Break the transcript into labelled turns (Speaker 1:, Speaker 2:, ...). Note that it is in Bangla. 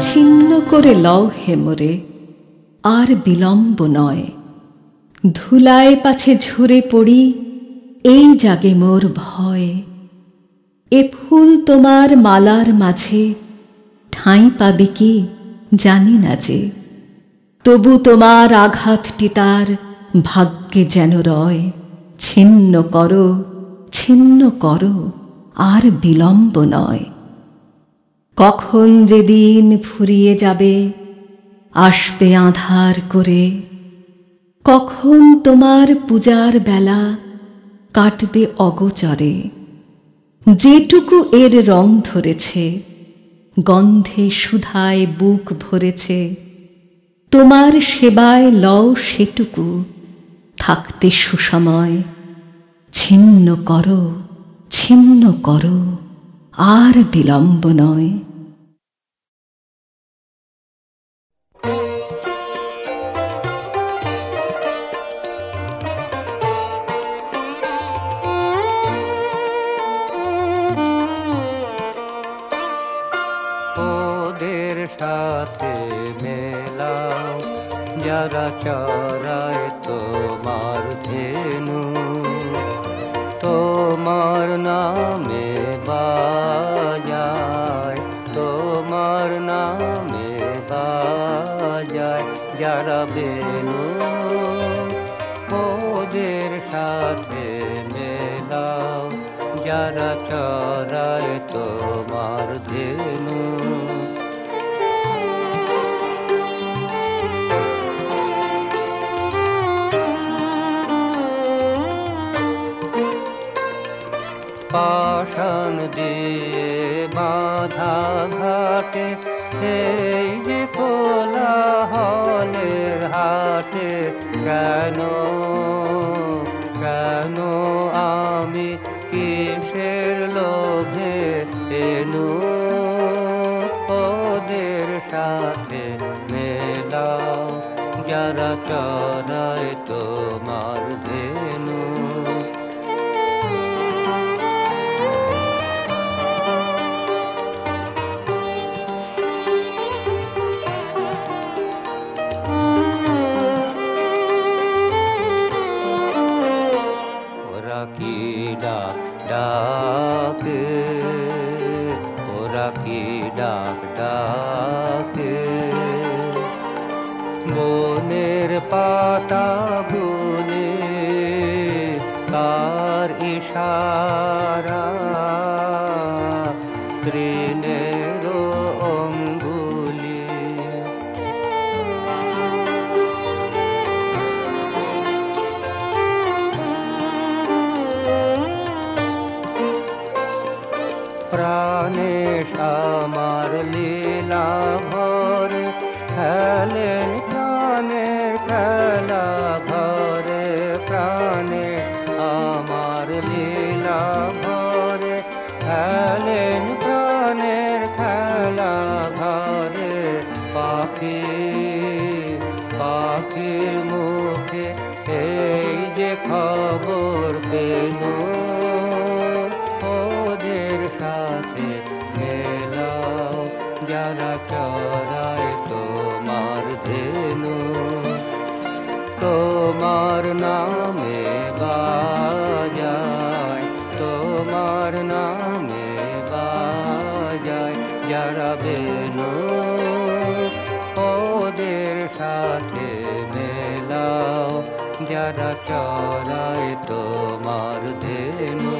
Speaker 1: ছিন্ন করে লও হে মোরে, আর বিলম্ব নয়। ধুলায় পাছে ঝরে পড়ি, এই জাগে মোর ভয়। এ ফুল তোমার মালার মাঝে ঠাঁই পাবে কি জানি না যে, তবু তোমার আঘাতটি তার ভাগ্যে যেন রয়। ছিন্ন করো, ছিন্ন করো, আর বিলম্ব নয়। কখন যে দিন ফুরিয়ে যাবে, আসবে আঁধার করে, কখন তোমার পূজার বেলা কাটবে অগোচরে। যেটুকু এর রং ধরেছে, গন্ধে সুধায় বুক ভরেছে, তোমার সেবায় লও সেটুকু থাকতে সুসময়। ছিন্ন করো, ছিন্ন করো, আর বিলম্ব নয়।
Speaker 2: ওদের সাথে মেলাও যারা চড়ায় তোমার ধেনু, তোমার নামে বাজায়, তোমার নামে বাজায় যারা বেনু। ওদের সাথে মেলাও যারা চড়ায় তোমার ধেনু। পাষাণ দিয়ে বাঁধা ঘাটে, এই যে কোলাহলের হাটে, কেন কেন আমি কিসের লোভে এনু। ওদের সাথে মেলাও যারা চড়ায় তোমার ধেনু। ওরা কি ডাক ডাকে, ওরা কি ডাক ডাকে, বনের পাতা বলে কার ইশারা, তৃণের অঙ্গুলি। প্রাণেশ আমার লীলা ভরে, খেলেন প্রাণের খেলা ঘরে। প্রাণেশ আমার লীলা ভরে, খেলেন প্রাণের খেলা ঘরে। পাখি পাখির মুখে এই যে খবর পেনু। ওদের সাথে মেলাও যারা চড়ায় তোমার ধেনু। তোমার নামে বাজায়, তোমার নামে বাজায় যারা বেনু। ওদের সাথে মেলাও যারা চড়ায় তোমার ধেনু।